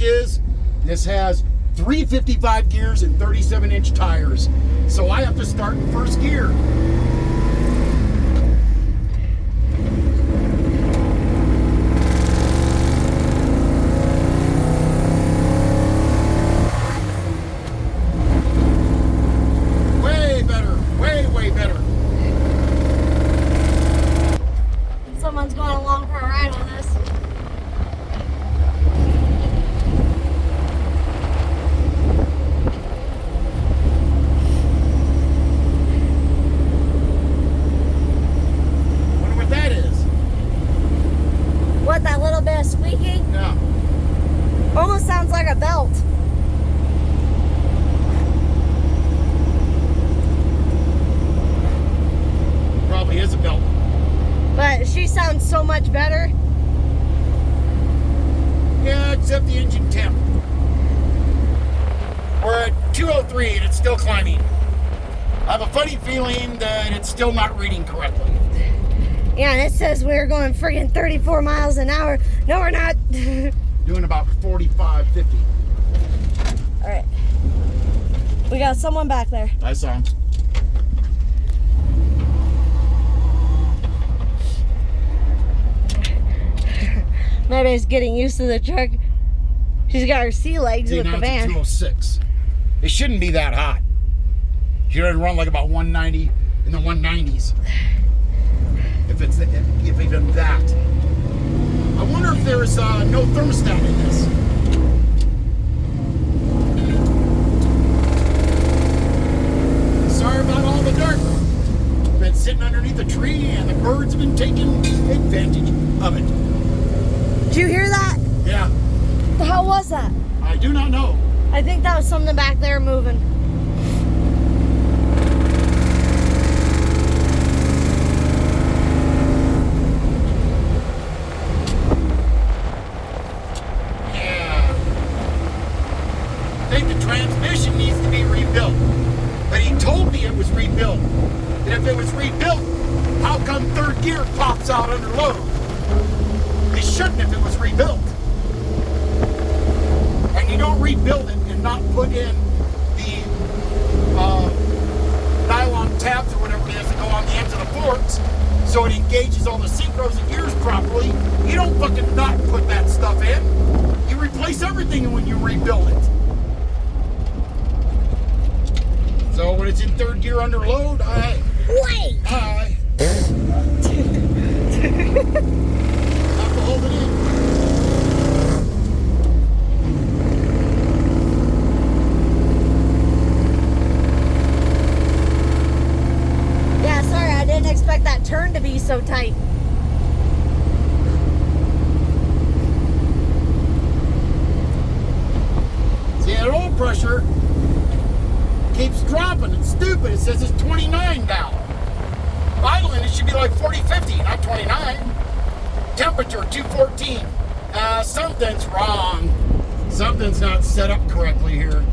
is, this has 355 gears and 37-inch tires. So I have to start in first gear. Way better, way better. Someone's going along for a ride on this. Wonder what that is. What, that little bit of squeaking? Yeah. Almost sounds like a belt. Probably is a belt. But she sounds so much better. Yeah, except the engine temp. We're at 203 and it's still climbing. I have a funny feeling that it's still not reading correctly. Yeah, and it says we're going friggin' 34 miles an hour. No, we're not. Doing about 45, 50. All right. We got someone back there. I saw him. Maybe he's getting used to the truck. She's got her sea legs See, with now the it's at van. 206. It shouldn't be that hot. Should run like about 190 in the 190s. If even that. I wonder if there's no thermostat in this. Sorry about all the dirt. Been sitting underneath a tree and the birds have been taking advantage of it. Did you hear that? Yeah, The hell was that? I do not know. I think that was something back there moving. Yeah. I think the transmission needs to be rebuilt. But he told me it was rebuilt. And if it was rebuilt, how come third gear pops out under load? It shouldn't if it was rebuilt. And you don't rebuild it and not put in the nylon tabs or whatever it is that go on the ends of the forks so it engages all the synchros and gears properly. You don't fucking not put that stuff in. You replace everything when you rebuild it. So when it's in third gear under load, Wait! have to hold it in. Yeah, sorry, I didn't expect that turn to be so tight. See, that oil pressure keeps dropping. It's stupid. It says it's 29 now. Idling, it should be like 40, 50, not 29. Temperature, 214. Something's wrong. Something's not set up correctly here.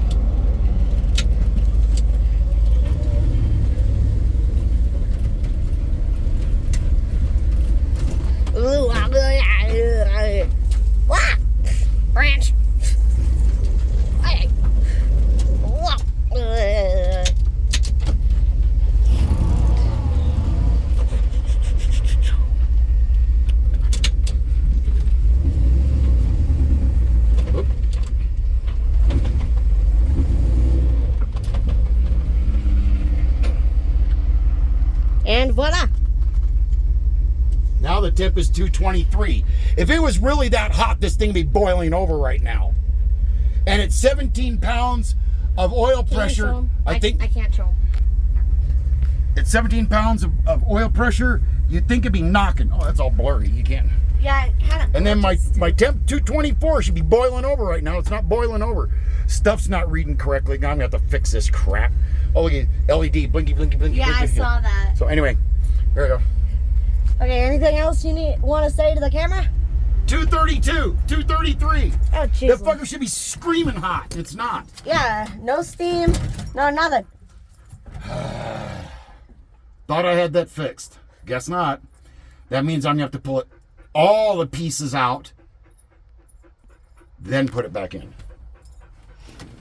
Ooh, branch. Hey. Oop. And voila. Now the temp is 223. If it was really that hot, this thing would be boiling over right now. And it's 17 pounds of oil pressure. I think I can't show him. it's 17 pounds of oil pressure. You'd think it'd be knocking. Oh, that's all blurry. You can't. Yeah, it kind of. And then my temp 224 should be boiling over right now. It's not boiling over. Stuff's not reading correctly. Now I'm gonna have to fix this crap. Oh, look at LED, blinky, blinky, blinky. Yeah, I blinky. saw that. So anyway, here we go. Okay, anything else you want to say to the camera? 232, 233. Oh, That jeez. fucker should be screaming hot. It's not. Yeah, no steam, no nothing. Thought I had that fixed. Guess not. That means I'm gonna have to pull it all the pieces out then put it back in.